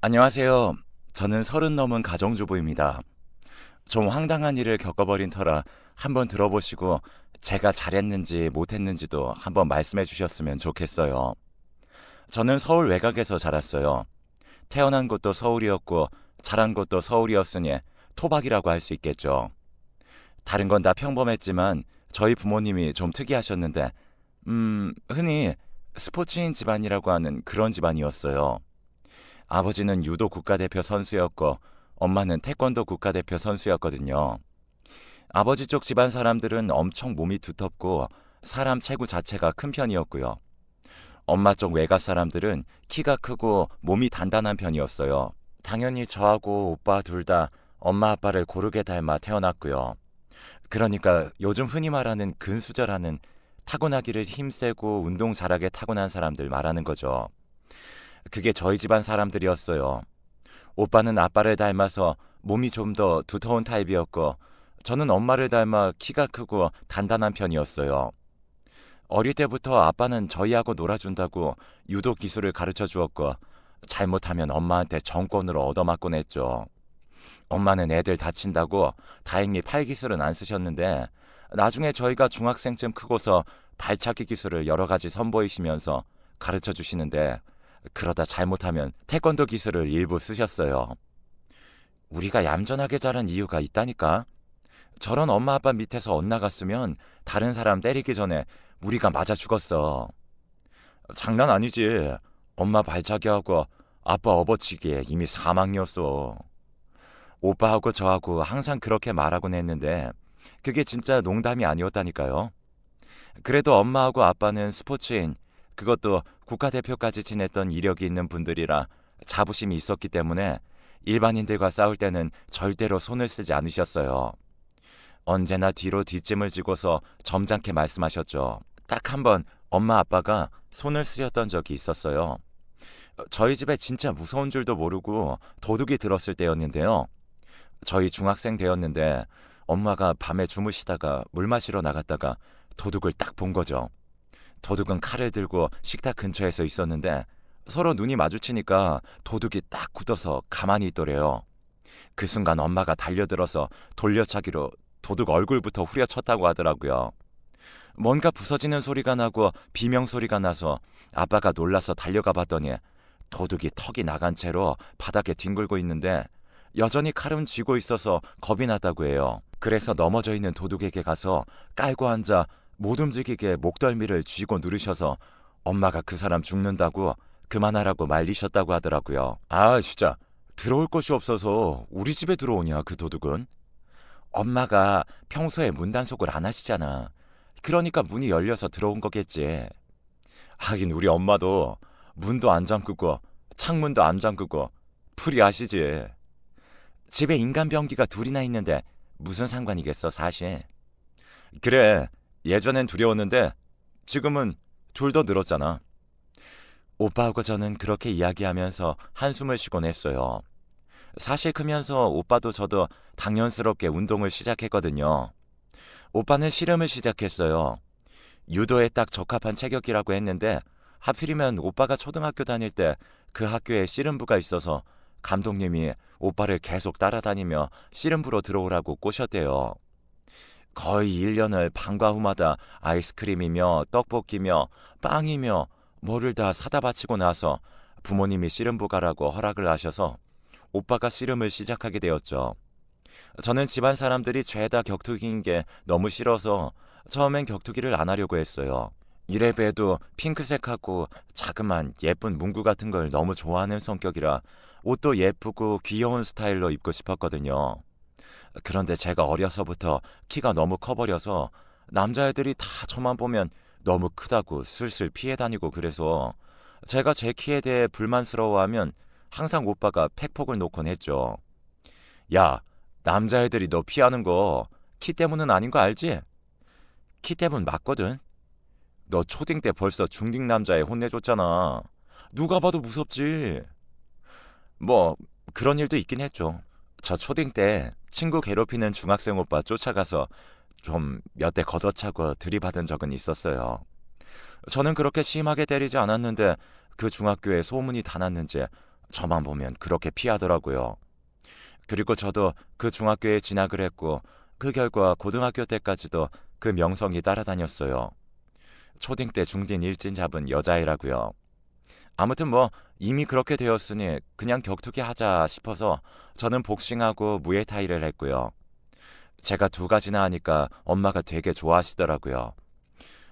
안녕하세요. 저는 30 넘은 가정주부입니다. 좀 황당한 일을 겪어버린 터라 한번 들어보시고 제가 잘했는지 못했는지도 한번 말씀해 주셨으면 좋겠어요. 저는 서울 외곽에서 자랐어요. 태어난 곳도 서울이었고 자란 곳도 서울이었으니 토박이라고 할 수 있겠죠. 다른 건 다 평범했지만 저희 부모님이 좀 특이하셨는데 흔히 스포츠인 집안이라고 하는 그런 집안이었어요. 아버지는 유도 국가대표 선수였고 엄마는 태권도 국가대표 선수였거든요. 아버지 쪽 집안 사람들은 엄청 몸이 두텁고 사람 체구 자체가 큰 편이었고요. 엄마 쪽 외가 사람들은 키가 크고 몸이 단단한 편이었어요. 당연히 저하고 오빠 둘 다 엄마 아빠를 고르게 닮아 태어났고요. 그러니까 요즘 흔히 말하는 근수저라는 타고나기를 힘세고 운동 잘하게 타고난 사람들 말하는 거죠. 그게 저희 집안 사람들이었어요. 오빠는 아빠를 닮아서 몸이 좀 더 두터운 타입이었고 저는 엄마를 닮아 키가 크고 단단한 편이었어요. 어릴 때부터 아빠는 저희하고 놀아준다고 유도 기술을 가르쳐 주었고 잘못하면 엄마한테 정권으로 얻어맞곤 했죠. 엄마는 애들 다친다고 다행히 팔 기술은 안 쓰셨는데 나중에 저희가 중학생쯤 크고서 발차기 기술을 여러 가지 선보이시면서 가르쳐 주시는데 그러다 잘못하면 태권도 기술을 일부 쓰셨어요. 우리가 얌전하게 자란 이유가 있다니까. 저런 엄마 아빠 밑에서 엇나갔으면 다른 사람 때리기 전에 우리가 맞아 죽었어. 장난 아니지. 엄마 발차기하고 아빠 업어치기에 이미 사망이었어. 오빠하고 저하고 항상 그렇게 말하곤 했는데 그게 진짜 농담이 아니었다니까요. 그래도 엄마하고 아빠는 스포츠인, 그것도 국가대표까지 지냈던 이력이 있는 분들이라 자부심이 있었기 때문에 일반인들과 싸울 때는 절대로 손을 쓰지 않으셨어요. 언제나 뒤로 뒷짐을 지고서 점잖게 말씀하셨죠. 딱 한 번 엄마 아빠가 손을 쓰셨던 적이 있었어요. 저희 집에 진짜 무서운 줄도 모르고 도둑이 들었을 때였는데요. 저희 중학생 되었는데 엄마가 밤에 주무시다가 물 마시러 나갔다가 도둑을 딱 본 거죠. 도둑은 칼을 들고 식탁 근처에서 있었는데 서로 눈이 마주치니까 도둑이 딱 굳어서 가만히 있더래요. 그 순간 엄마가 달려들어서 돌려차기로 도둑 얼굴부터 후려쳤다고 하더라고요. 뭔가 부서지는 소리가 나고 비명 소리가 나서 아빠가 놀라서 달려가 봤더니 도둑이 턱이 나간 채로 바닥에 뒹굴고 있는데 여전히 칼은 쥐고 있어서 겁이 났다고 해요. 그래서 넘어져 있는 도둑에게 가서 깔고 앉아 못 움직이게 목덜미를 쥐고 누르셔서 엄마가 그 사람 죽는다고 그만하라고 말리셨다고 하더라고요. 아, 진짜 들어올 곳이 없어서 우리 집에 들어오냐 그 도둑은? 엄마가 평소에 문 단속을 안 하시잖아. 그러니까 문이 열려서 들어온 거겠지. 하긴 우리 엄마도 문도 안 잠그고 창문도 안 잠그고 풀이하시지. 집에 인간 병기가 둘이나 있는데 무슨 상관이겠어 사실. 그래, 예전엔 두려웠는데 지금은 둘 더 늘었잖아. 오빠하고 저는 그렇게 이야기하면서 한숨을 쉬곤 했어요. 사실 크면서 오빠도 저도 당연스럽게 운동을 시작했거든요. 오빠는 씨름을 시작했어요. 유도에 딱 적합한 체격이라고 했는데 하필이면 오빠가 초등학교 다닐 때 그 학교에 씨름부가 있어서 감독님이 오빠를 계속 따라다니며 씨름부로 들어오라고 꼬셨대요. 거의 1년을 방과 후마다 아이스크림이며 떡볶이며 빵이며 뭐를 다 사다 바치고 나서 부모님이 씨름부 가라고 허락을 하셔서 오빠가 씨름을 시작하게 되었죠. 저는 집안 사람들이 죄다 격투기인 게 너무 싫어서 처음엔 격투기를 안 하려고 했어요. 이래봬도 핑크색하고 자그만 예쁜 문구 같은 걸 너무 좋아하는 성격이라 옷도 예쁘고 귀여운 스타일로 입고 싶었거든요. 그런데 제가 어려서부터 키가 너무 커버려서 남자애들이 다 저만 보면 너무 크다고 슬슬 피해 다니고 그래서 제가 제 키에 대해 불만스러워하면 항상 오빠가 팩폭을 놓곤 했죠. 야, 남자애들이 너 피하는 거 키 때문은 아닌 거 알지? 키 때문 맞거든. 너 초딩 때 벌써 중딩 남자애 혼내줬잖아. 누가 봐도 무섭지. 뭐 그런 일도 있긴 했죠. 저 초딩 때 친구 괴롭히는 중학생 오빠 쫓아가서 좀 몇 대 걷어차고 들이받은 적은 있었어요. 저는 그렇게 심하게 때리지 않았는데 그 중학교에 소문이 다 났는지 저만 보면 그렇게 피하더라고요. 그리고 저도 그 중학교에 진학을 했고 그 결과 고등학교 때까지도 그 명성이 따라다녔어요. 초딩 때 중딩 일진 잡은 여자애라고요. 아무튼 뭐 이미 그렇게 되었으니 그냥 격투기 하자 싶어서 저는 복싱하고 무에타이를 했고요. 제가 두 가지나 하니까 엄마가 되게 좋아하시더라고요.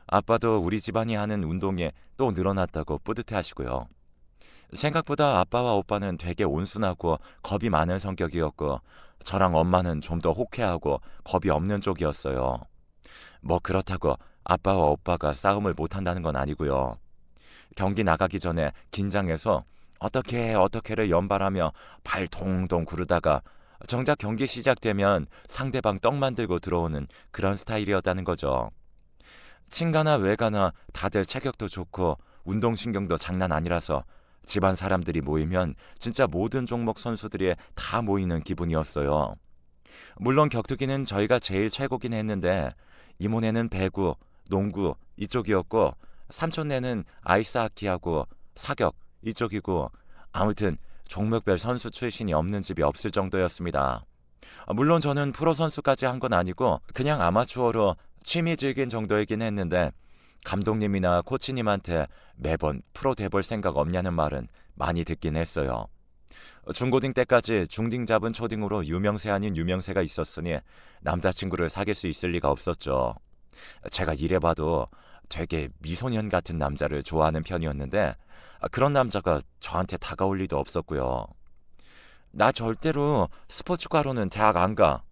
아빠도 우리 집안이 하는 운동에 또 늘어났다고 뿌듯해 하시고요. 생각보다 아빠와 오빠는 되게 온순하고 겁이 많은 성격이었고 저랑 엄마는 좀 더 호쾌하고 겁이 없는 쪽이었어요. 뭐 그렇다고 아빠와 오빠가 싸움을 못한다는 건 아니고요. 경기 나가기 전에 긴장해서 어떻게를 연발하며 발 동동 구르다가 정작 경기 시작되면 상대방 떡 만들고 들어오는 그런 스타일이었다는 거죠. 친가나 외가나 다들 체격도 좋고 운동신경도 장난 아니라서 집안 사람들이 모이면 진짜 모든 종목 선수들이 다 모이는 기분이었어요. 물론 격투기는 저희가 제일 최고긴 했는데 이모네는 배구, 농구 이쪽이었고 삼촌네는 아이스하키하고 사격 이쪽이고 아무튼 종목별 선수 출신이 없는 집이 없을 정도였습니다. 물론 저는 프로 선수까지 한 건 아니고 그냥 아마추어로 취미 즐긴 정도이긴 했는데 감독님이나 코치님한테 매번 프로 돼볼 생각 없냐는 말은 많이 듣긴 했어요. 중고딩 때까지 중딩 잡은 초딩으로 유명세 아닌 유명세가 있었으니 남자친구를 사귈 수 있을 리가 없었죠. 제가 이래봐도 되게 미소년 같은 남자를 좋아하는 편이었는데 그런 남자가 저한테 다가올 리도 없었고요. 나 절대로 스포츠과로는 대학 안 가.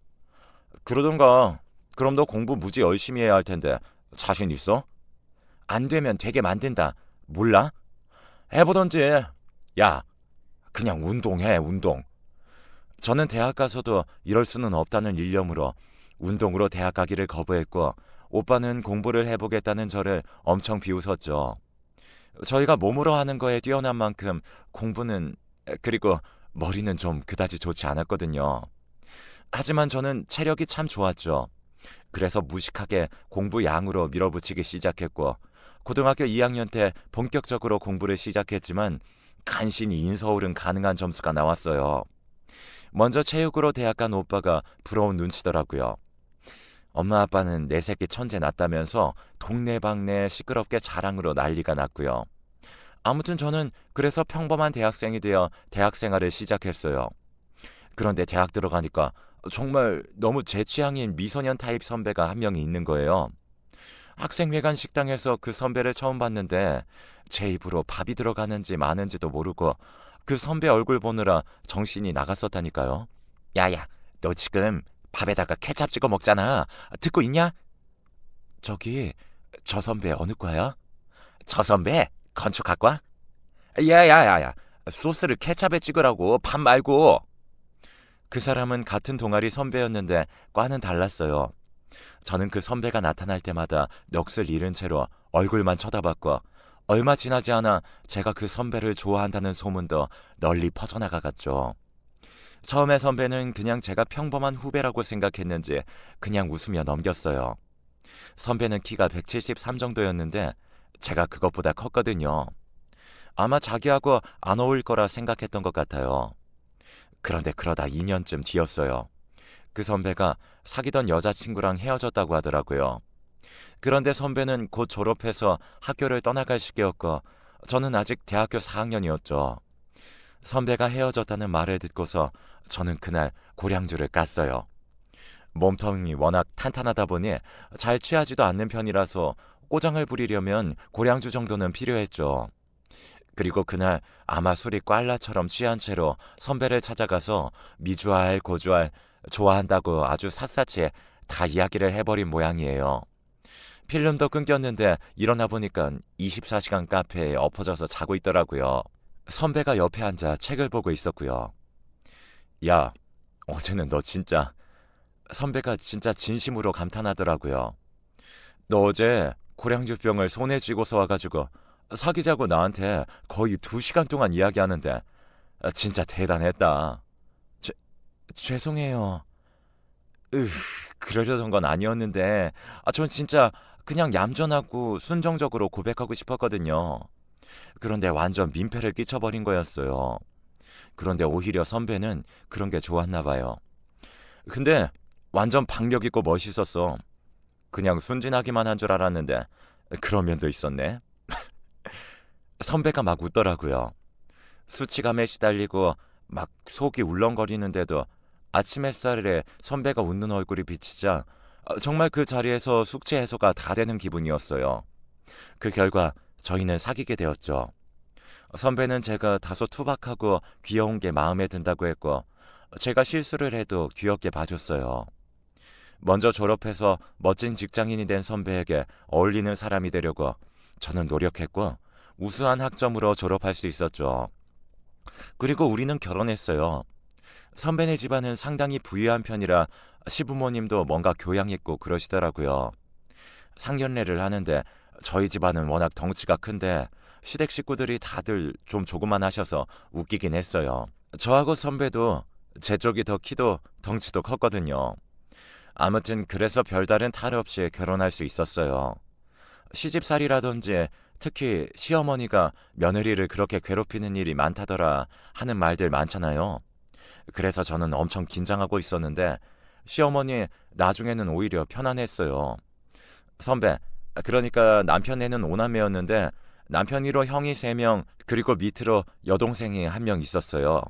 그러던가 그럼 너 공부 무지 열심히 해야 할 텐데 자신 있어? 안 되면 되게 만든다. 몰라? 해보던지. 야, 그냥 운동해, 운동. 저는 대학 가서도 이럴 수는 없다는 일념으로 운동으로 대학 가기를 거부했고 오빠는 공부를 해보겠다는 저를 엄청 비웃었죠. 저희가 몸으로 하는 거에 뛰어난 만큼 공부는 그리고 머리는 좀 그다지 좋지 않았거든요. 하지만 저는 체력이 참 좋았죠. 그래서 무식하게 공부 양으로 밀어붙이기 시작했고 고등학교 2학년 때 본격적으로 공부를 시작했지만 간신히 인서울은 가능한 점수가 나왔어요. 먼저 체육으로 대학 간 오빠가 부러운 눈치더라고요. 엄마 아빠는 내 새끼 천재 났다면서 동네방네 시끄럽게 자랑으로 난리가 났고요. 아무튼 저는 그래서 평범한 대학생이 되어 대학 생활을 시작했어요. 그런데 대학 들어가니까 정말 너무 제 취향인 미소년 타입 선배가 한 명이 있는 거예요. 학생회관 식당에서 그 선배를 처음 봤는데 제 입으로 밥이 들어가는지 마는지도 모르고 그 선배 얼굴 보느라 정신이 나갔었다니까요. 야야, 너 지금 밥에다가 케찹 찍어 먹잖아. 듣고 있냐? 저기 저 선배 어느 과야? 저 선배 건축학과? 야야야야, 소스를 케찹에 찍으라고 밥 말고. 그 사람은 같은 동아리 선배였는데 과는 달랐어요. 저는 그 선배가 나타날 때마다 넋을 잃은 채로 얼굴만 쳐다봤고 얼마 지나지 않아 제가 그 선배를 좋아한다는 소문도 널리 퍼져나가갔죠. 처음에 선배는 그냥 제가 평범한 후배라고 생각했는지 그냥 웃으며 넘겼어요. 선배는 키가 173 정도였는데 제가 그것보다 컸거든요. 아마 자기하고 안 어울릴 거라 생각했던 것 같아요. 그런데 그러다 2년쯤 뒤였어요. 그 선배가 사귀던 여자친구랑 헤어졌다고 하더라고요. 그런데 선배는 곧 졸업해서 학교를 떠나갈 시기였고 저는 아직 대학교 4학년이었죠. 선배가 헤어졌다는 말을 듣고서 저는 그날 고량주를 깠어요. 몸통이 워낙 탄탄하다 보니 잘 취하지도 않는 편이라서 꼬장을 부리려면 고량주 정도는 필요했죠. 그리고 그날 아마 술이 꽐라처럼 취한 채로 선배를 찾아가서 미주알 고주알 좋아한다고 아주 샅샅이 다 이야기를 해버린 모양이에요. 필름도 끊겼는데 일어나 보니까 24시간 카페에 엎어져서 자고 있더라고요. 선배가 옆에 앉아 책을 보고 있었고요. 야, 어제는 너 진짜... 선배가 진짜 진심으로 감탄하더라고요. 너 어제 고량주병을 손에 쥐고서 와가지고 사귀자고 나한테 거의 2시간 동안 이야기하는데 진짜 대단했다. 죄송해요. 그러려던 건 아니었는데 전 진짜 그냥 얌전하고 순정적으로 고백하고 싶었거든요. 그런데 완전 민폐를 끼쳐버린 거였어요. 그런데 오히려 선배는 그런 게 좋았나 봐요. 근데 완전 박력 있고 멋있었어. 그냥 순진하기만 한 줄 알았는데 그런 면도 있었네. 선배가 막 웃더라고요. 수치감에 시달리고 막 속이 울렁거리는데도 아침 햇살에 선배가 웃는 얼굴이 비치자 정말 그 자리에서 숙취 해소가 다 되는 기분이었어요. 그 결과 저희는 사귀게 되었죠. 선배는 제가 다소 투박하고 귀여운 게 마음에 든다고 했고 제가 실수를 해도 귀엽게 봐줬어요. 먼저 졸업해서 멋진 직장인이 된 선배에게 어울리는 사람이 되려고 저는 노력했고 우수한 학점으로 졸업할 수 있었죠. 그리고 우리는 결혼했어요. 선배네 집안은 상당히 부유한 편이라 시부모님도 뭔가 교양 있고 그러시더라고요. 상견례를 하는데 저희 집안은 워낙 덩치가 큰데 시댁 식구들이 다들 좀 조그만하셔서 웃기긴 했어요. 저하고 선배도 제 쪽이 더 키도 덩치도 컸거든요. 아무튼 그래서 별다른 탈 없이 결혼할 수 있었어요. 시집살이라든지 특히 시어머니가 며느리를 그렇게 괴롭히는 일이 많다더라 하는 말들 많잖아요. 그래서 저는 엄청 긴장하고 있었는데 시어머니 나중에는 오히려 편안했어요. 선배, 그러니까 남편애는 오남매였는데 남편 위로 형이 3명 그리고 밑으로 여동생이 1명 있었어요.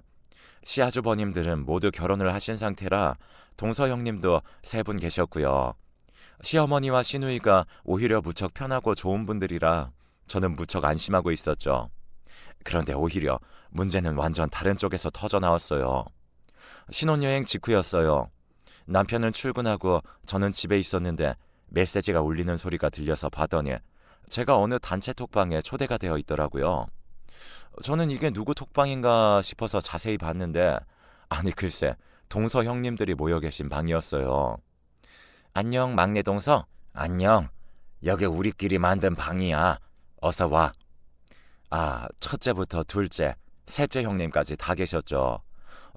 시아주버님들은 모두 결혼을 하신 상태라 동서 형님도 3분 계셨고요. 시어머니와 시누이가 오히려 무척 편하고 좋은 분들이라 저는 무척 안심하고 있었죠. 그런데 오히려 문제는 완전 다른 쪽에서 터져 나왔어요. 신혼여행 직후였어요. 남편은 출근하고 저는 집에 있었는데 메시지가 울리는 소리가 들려서 봤더니 제가 어느 단체 톡방에 초대가 되어 있더라고요. 저는 이게 누구 톡방인가 싶어서 자세히 봤는데 아니 글쎄 동서 형님들이 모여 계신 방이었어요. 안녕 막내 동서. 안녕. 여기 우리끼리 만든 방이야. 어서 와. 아, 첫째부터 둘째, 셋째 형님까지 다 계셨죠.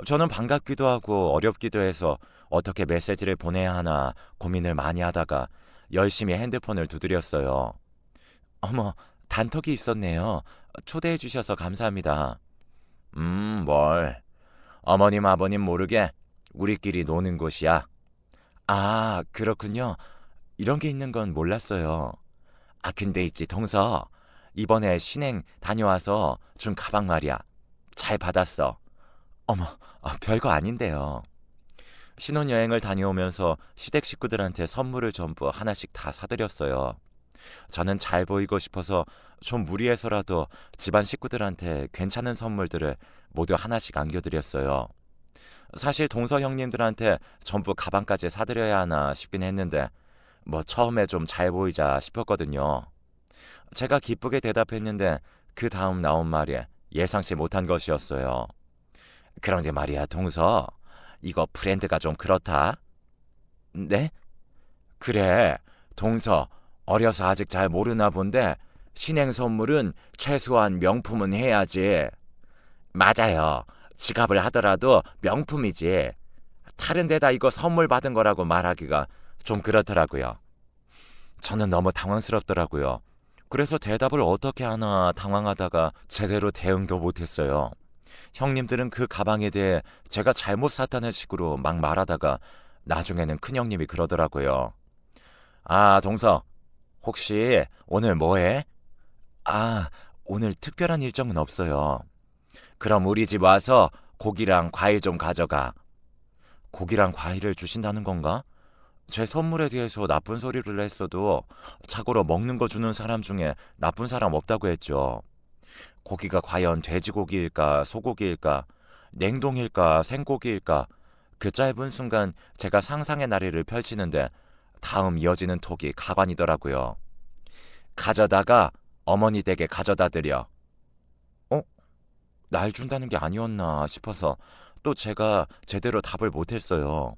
저는 반갑기도 하고 어렵기도 해서 어떻게 메시지를 보내야 하나 고민을 많이 하다가 열심히 핸드폰을 두드렸어요. 어머, 단톡이 있었네요. 초대해 주셔서 감사합니다. 뭘. 어머님 아버님 모르게 우리끼리 노는 곳이야. 아, 그렇군요. 이런 게 있는 건 몰랐어요. 아, 근데 있지, 동서. 이번에 신행 다녀와서 준 가방 말이야. 잘 받았어. 어머, 별거 아닌데요. 신혼여행을 다녀오면서 시댁 식구들한테 선물을 전부 하나씩 다 사드렸어요. 저는 잘 보이고 싶어서 좀 무리해서라도 집안 식구들한테 괜찮은 선물들을 모두 하나씩 안겨드렸어요. 사실 동서 형님들한테 전부 가방까지 사드려야 하나 싶긴 했는데 뭐 처음에 좀 잘 보이자 싶었거든요. 제가 기쁘게 대답했는데 그 다음 나온 말이 예상치 못한 것이었어요. 그런데 말이야 동서, 이거 브랜드가 좀 그렇다. 네? 그래, 동서 어려서 아직 잘 모르나 본데 신행 선물은 최소한 명품은 해야지. 맞아요. 지갑을 하더라도 명품이지. 다른 데다 이거 선물 받은 거라고 말하기가 좀 그렇더라고요. 저는 너무 당황스럽더라고요. 그래서 대답을 어떻게 하나 당황하다가 제대로 대응도 못했어요. 형님들은 그 가방에 대해 제가 잘못 샀다는 식으로 막 말하다가 나중에는 큰형님이 그러더라고요. 아, 동서, 혹시 오늘 뭐해? 아, 오늘 특별한 일정은 없어요. 그럼 우리 집 와서 고기랑 과일 좀 가져가. 고기랑 과일을 주신다는 건가? 제 선물에 대해서 나쁜 소리를 했어도 자고로 먹는 거 주는 사람 중에 나쁜 사람 없다고 했죠. 고기가 과연 돼지고기일까 소고기일까 냉동일까 생고기일까 그 짧은 순간 제가 상상의 나래를 펼치는데 다음 이어지는 톡이 가관이더라고요. 가져다가 어머니 댁에 가져다 드려. 날 준다는 게 아니었나 싶어서 또 제가 제대로 답을 못했어요.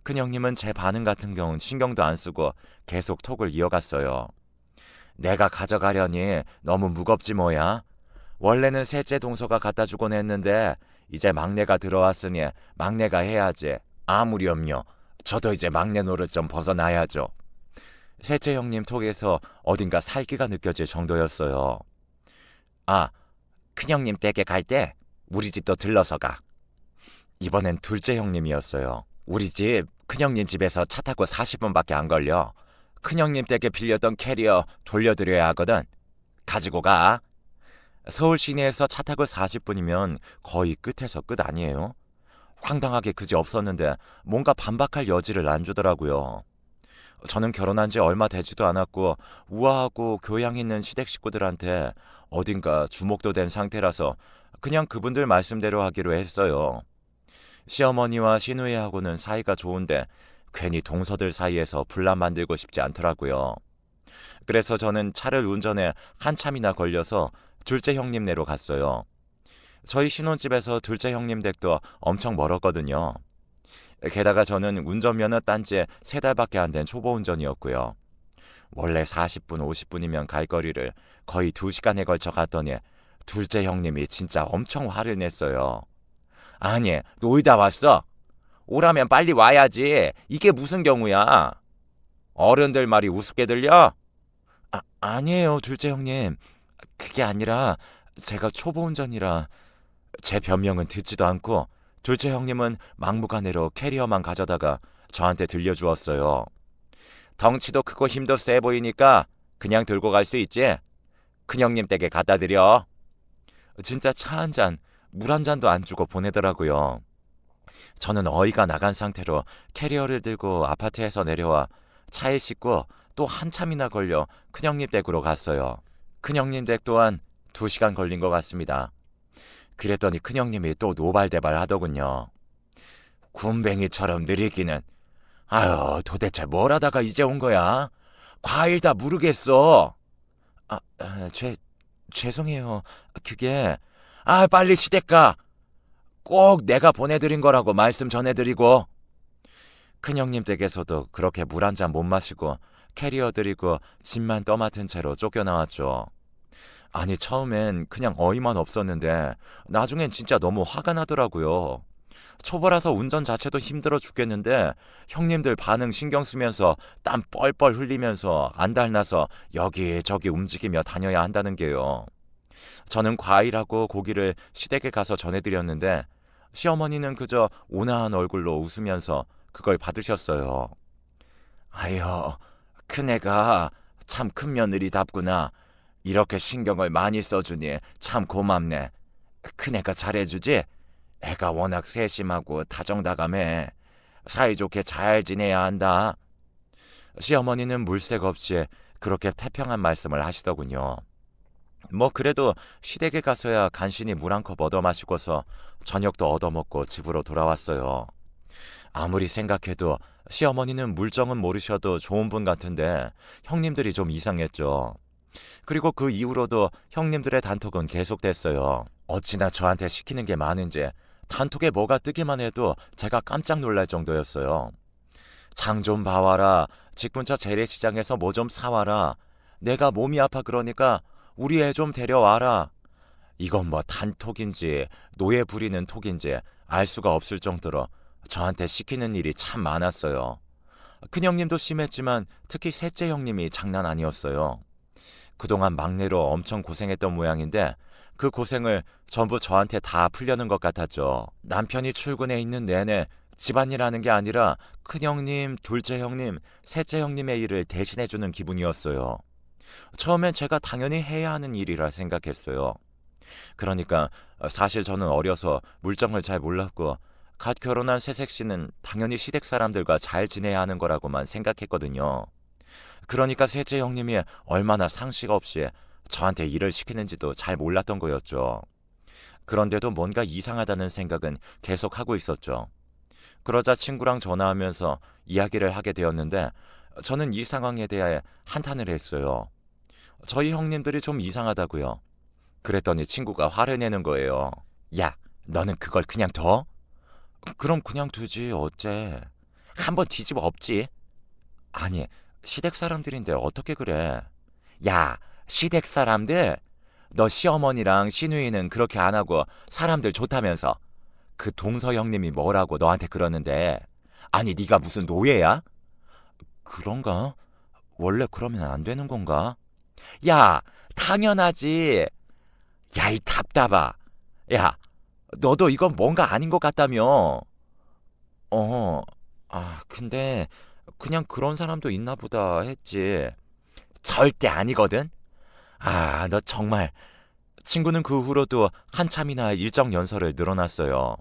큰형님은 제 반응 같은 경우는 신경도 안 쓰고 계속 톡을 이어갔어요. 내가 가져가려니 너무 무겁지 뭐야. 원래는 셋째 동서가 갖다 주곤 했는데 이제 막내가 들어왔으니 막내가 해야지. 아무렴요. 저도 이제 막내 노릇 좀 벗어나야죠. 셋째 형님 톡에서 어딘가 살기가 느껴질 정도였어요. 아, 큰형님 댁에 갈 때 우리 집도 들러서 가. 이번엔 둘째 형님이었어요. 우리 집 큰형님 집에서 차 타고 40분밖에 안 걸려. 큰형님 댁에 빌렸던 캐리어 돌려드려야 하거든. 가지고 가. 서울 시내에서 차 타고 40분이면 거의 끝에서 끝 아니에요? 황당하게 그지 없었는데 뭔가 반박할 여지를 안 주더라고요. 저는 결혼한 지 얼마 되지도 않았고 우아하고 교양 있는 시댁 식구들한테 어딘가 주목도 된 상태라서 그냥 그분들 말씀대로 하기로 했어요. 시어머니와 시누이하고는 사이가 좋은데 괜히 동서들 사이에서 분란 만들고 싶지 않더라고요. 그래서 저는 차를 운전해 한참이나 걸려서 둘째 형님네로 갔어요. 저희 신혼집에서 둘째 형님 댁도 엄청 멀었거든요. 게다가 저는 운전면허 딴 지 3달밖에 안 된 초보 운전이었고요. 원래 40분, 50분이면 갈 거리를 거의 2시간에 걸쳐 갔더니 둘째 형님이 진짜 엄청 화를 냈어요. 아니, 놀다 왔어? 오라면 빨리 와야지. 이게 무슨 경우야? 어른들 말이 우습게 들려? 아니에요, 둘째 형님. 그게 아니라 제가 초보 운전이라 제 변명은 듣지도 않고 둘째 형님은 막무가내로 캐리어만 가져다가 저한테 들려주었어요. 덩치도 크고 힘도 세 보이니까 그냥 들고 갈 수 있지? 큰형님 댁에 갖다 드려. 진짜 차 한 잔, 물 한 잔도 안 주고 보내더라고요. 저는 어이가 나간 상태로 캐리어를 들고 아파트에서 내려와 차에 싣고 또 한참이나 걸려 큰형님 댁으로 갔어요. 큰형님 댁 또한 2시간 걸린 것 같습니다. 그랬더니 큰형님이 또 노발대발 하더군요. 군뱅이처럼 느리기는. 아유, 도대체 뭘 하다가 이제 온 거야? 과일 다 모르겠어. 아, 아, 죄송해요. 그게 빨리 시댁 가. 꼭 내가 보내드린 거라고 말씀 전해드리고. 큰형님 댁에서도 그렇게 물 한 잔 못 마시고 캐리어 드리고 짐만 떠맡은 채로 쫓겨나왔죠. 아니, 처음엔 그냥 어이만 없었는데 나중엔 진짜 너무 화가 나더라고요. 초보라서 운전 자체도 힘들어 죽겠는데 형님들 반응 신경 쓰면서 땀 뻘뻘 흘리면서 안달나서 여기저기 움직이며 다녀야 한다는 게요. 저는 과일하고 고기를 시댁에 가서 전해드렸는데 시어머니는 그저 온화한 얼굴로 웃으면서 그걸 받으셨어요. 아유, 큰애가 참 큰 며느리답구나. 이렇게 신경을 많이 써주니 참 고맙네. 큰애가 잘해주지? 애가 워낙 세심하고 다정다감해. 사이좋게 잘 지내야 한다. 시어머니는 물색 없이 그렇게 태평한 말씀을 하시더군요. 뭐 그래도 시댁에 가서야 간신히 물 한 컵 얻어 마시고서 저녁도 얻어먹고 집으로 돌아왔어요. 아무리 생각해도 시어머니는 물정은 모르셔도 좋은 분 같은데 형님들이 좀 이상했죠. 그리고 그 이후로도 형님들의 단톡은 계속됐어요. 어찌나 저한테 시키는 게 많은지 단톡에 뭐가 뜨기만 해도 제가 깜짝 놀랄 정도였어요. 장 좀 봐와라. 집 근처 재래시장에서 뭐 좀 사와라. 내가 몸이 아파 그러니까 우리 애 좀 데려와라. 이건 뭐 단톡인지 노예 부리는 톡인지 알 수가 없을 정도로 저한테 시키는 일이 참 많았어요. 큰형님도 심했지만 특히 셋째 형님이 장난 아니었어요. 그동안 막내로 엄청 고생했던 모양인데 그 고생을 전부 저한테 다 풀려는 것 같았죠. 남편이 출근해 있는 내내 집안일하는 게 아니라 큰형님, 둘째 형님, 셋째 형님의 일을 대신해주는 기분이었어요. 처음엔 제가 당연히 해야 하는 일이라 생각했어요. 그러니까 사실 저는 어려서 물정을 잘 몰랐고 갓 결혼한 새색시는 당연히 시댁 사람들과 잘 지내야 하는 거라고만 생각했거든요. 그러니까 셋째 형님이 얼마나 상식 없이 저한테 일을 시키는지도 잘 몰랐던 거였죠. 그런데도 뭔가 이상하다는 생각은 계속 하고 있었죠. 그러자 친구랑 전화하면서 이야기를 하게 되었는데 저는 이 상황에 대해 한탄을 했어요. 저희 형님들이 좀 이상하다고요. 그랬더니 친구가 화를 내는 거예요. 야, 너는 그걸 그냥 둬? 그럼 그냥 두지 어째. 한번 뒤집어 엎지. 아니, 시댁 사람들인데 어떻게 그래. 야, 시댁 사람들? 너 시어머니랑 시누이는 그렇게 안 하고 사람들 좋다면서. 그 동서 형님이 뭐라고 너한테 그러는데. 아니, 네가 무슨 노예야? 그런가? 원래 그러면 안 되는 건가? 야, 당연하지. 야, 이 답답아. 야, 너도 이건 뭔가 아닌 것 같다며. 어, 근데 그냥 그런 사람도 있나 보다 했지. 절대 아니거든? 너 정말. 친구는 그 후로도 한참이나 일정 연설을 늘어났어요.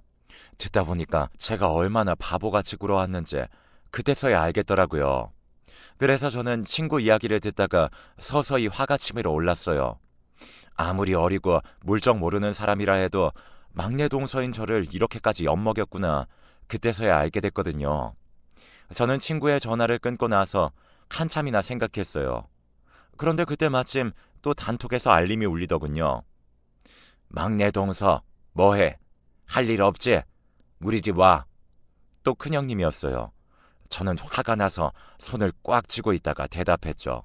듣다 보니까 제가 얼마나 바보같이 굴어왔는지 그때서야 알겠더라고요. 그래서 저는 친구 이야기를 듣다가 서서히 화가 치밀어 올랐어요. 아무리 어리고 물정 모르는 사람이라 해도 막내 동서인 저를 이렇게까지 엿먹였구나. 그때서야 알게 됐거든요. 저는 친구의 전화를 끊고 나서 한참이나 생각했어요. 그런데 그때 마침 또 단톡에서 알림이 울리더군요. 막내 동서, 뭐해? 할 일 없지? 우리 집 와. 또 큰형님이었어요. 저는 화가 나서 손을 꽉 쥐고 있다가 대답했죠.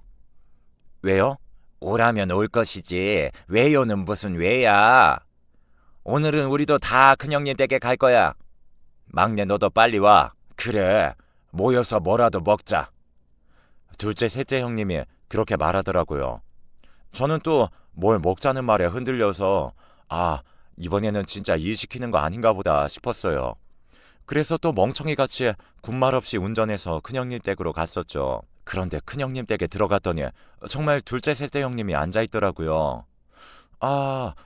왜요? 오라면 올 것이지. 왜요는 무슨 왜야? 오늘은 우리도 다 큰형님 댁에 갈 거야. 막내 너도 빨리 와. 그래. 모여서 뭐라도 먹자. 둘째, 셋째 형님이 그렇게 말하더라고요. 저는 또 뭘 먹자는 말에 흔들려서 이번에는 진짜 일 시키는 거 아닌가 보다 싶었어요. 그래서 또 멍청이같이 군말 없이 운전해서 큰형님 댁으로 갔었죠. 그런데 큰형님 댁에 들어갔더니 정말 둘째, 셋째 형님이 앉아있더라고요.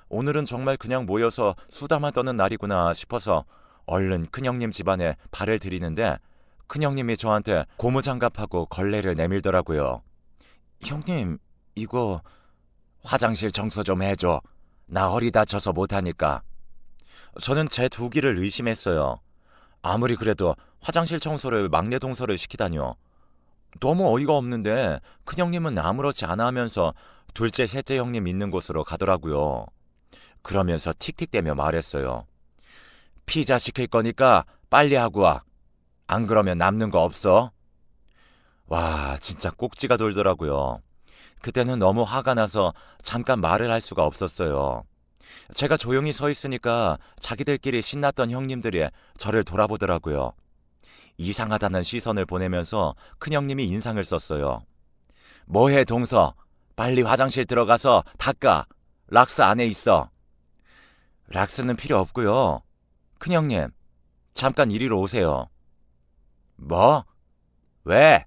오늘은 정말 그냥 모여서 수다만 떠는 날이구나 싶어서 얼른 큰형님 집안에 발을 들이는데 큰형님이 저한테 고무장갑하고 걸레를 내밀더라고요. 형님, 이거 화장실 청소 좀 해줘. 나 허리 다쳐서 못하니까. 저는 제 두기를 의심했어요. 아무리 그래도 화장실 청소를 막내 동서를 시키다뇨. 너무 어이가 없는데 큰형님은 아무렇지 않아 하면서 둘째, 셋째 형님 있는 곳으로 가더라고요. 그러면서 틱틱대며 말했어요. 피자 시킬 거니까 빨리 하고 와. 안 그러면 남는 거 없어. 와, 진짜 꼭지가 돌더라고요. 그때는 너무 화가 나서 잠깐 말을 할 수가 없었어요. 제가 조용히 서 있으니까 자기들끼리 신났던 형님들이 저를 돌아보더라고요. 이상하다는 시선을 보내면서 큰형님이 인상을 썼어요. 뭐해 동서? 빨리 화장실 들어가서 닦아. 락스 안에 있어. 락스는 필요 없고요. 큰형님, 잠깐 이리로 오세요. 뭐? 왜?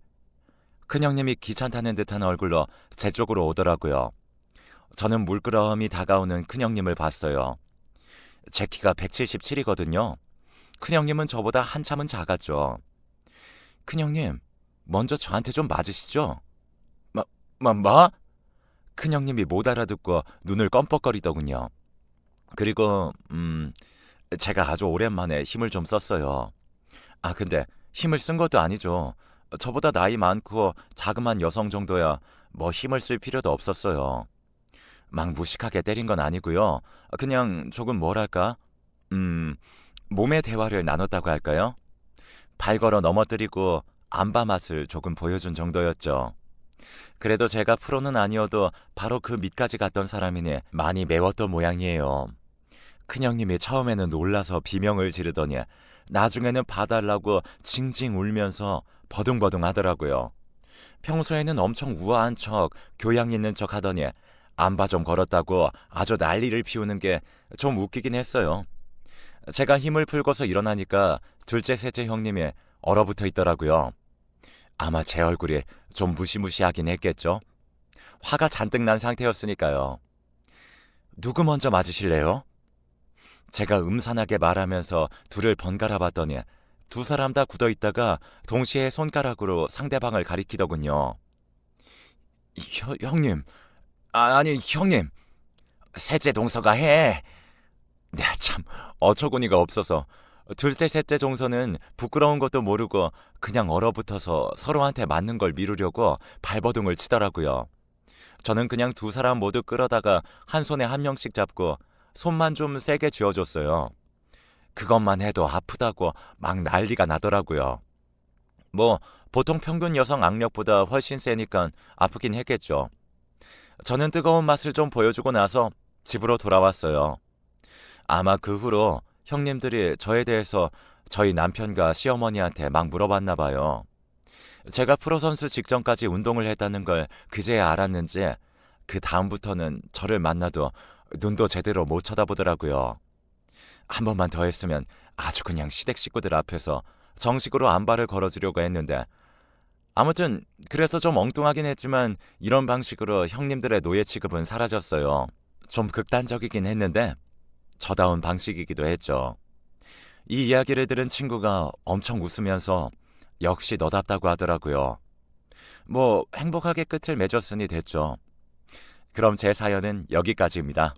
큰형님이 귀찮다는 듯한 얼굴로 제 쪽으로 오더라고요. 저는 물끄러미 다가오는 큰형님을 봤어요. 제 키가 177이거든요. 큰형님은 저보다 한참은 작았죠. 큰형님, 먼저 저한테 좀 맞으시죠? 뭐? 큰형님이 못 알아듣고 눈을 껌뻑거리더군요. 그리고 제가 아주 오랜만에 힘을 좀 썼어요. 근데 힘을 쓴 것도 아니죠. 저보다 나이 많고 자그만 여성 정도야 뭐 힘을 쓸 필요도 없었어요. 막 무식하게 때린 건 아니고요. 그냥 조금 뭐랄까? 몸의 대화를 나눴다고 할까요? 발 걸어 넘어뜨리고 안바 맛을 조금 보여준 정도였죠. 그래도 제가 프로는 아니어도 바로 그 밑까지 갔던 사람이니 많이 매웠던 모양이에요. 큰형님이 처음에는 놀라서 비명을 지르더니 나중에는 봐달라고 징징 울면서 버둥버둥 하더라고요. 평소에는 엄청 우아한 척, 교양 있는 척 하더니 안바 좀 걸었다고 아주 난리를 피우는 게 좀 웃기긴 했어요. 제가 힘을 풀고서 일어나니까 둘째, 셋째 형님이 얼어붙어 있더라고요. 아마 제 얼굴이 좀 무시무시하긴 했겠죠. 화가 잔뜩 난 상태였으니까요. 누구 먼저 맞으실래요? 제가 음산하게 말하면서 둘을 번갈아 봤더니 두 사람 다 굳어 있다가 동시에 손가락으로 상대방을 가리키더군요. 형님, 아니 형님, 셋째 동서가 해. 네, 참 어처구니가 없어서 둘째, 셋째 동서는 부끄러운 것도 모르고 그냥 얼어붙어서 서로한테 맞는 걸 미루려고 발버둥을 치더라고요. 저는 그냥 두 사람 모두 끌어다가 한 손에 한 명씩 잡고 손만 좀 세게 쥐어줬어요. 그것만 해도 아프다고 막 난리가 나더라고요. 뭐 보통 평균 여성 악력보다 훨씬 세니까 아프긴 했겠죠. 저는 뜨거운 맛을 좀 보여주고 나서 집으로 돌아왔어요. 아마 그 후로 형님들이 저에 대해서 저희 남편과 시어머니한테 막 물어봤나 봐요. 제가 프로선수 직전까지 운동을 했다는 걸 그제야 알았는지 그 다음부터는 저를 만나도 눈도 제대로 못 쳐다보더라고요. 한 번만 더 했으면 아주 그냥 시댁 식구들 앞에서 정식으로 안발을 걸어주려고 했는데, 아무튼 그래서 좀 엉뚱하긴 했지만 이런 방식으로 형님들의 노예 취급은 사라졌어요. 좀 극단적이긴 했는데 저다운 방식이기도 했죠. 이 이야기를 들은 친구가 엄청 웃으면서 역시 너답다고 하더라고요. 뭐 행복하게 끝을 맺었으니 됐죠. 그럼 제 사연은 여기까지입니다.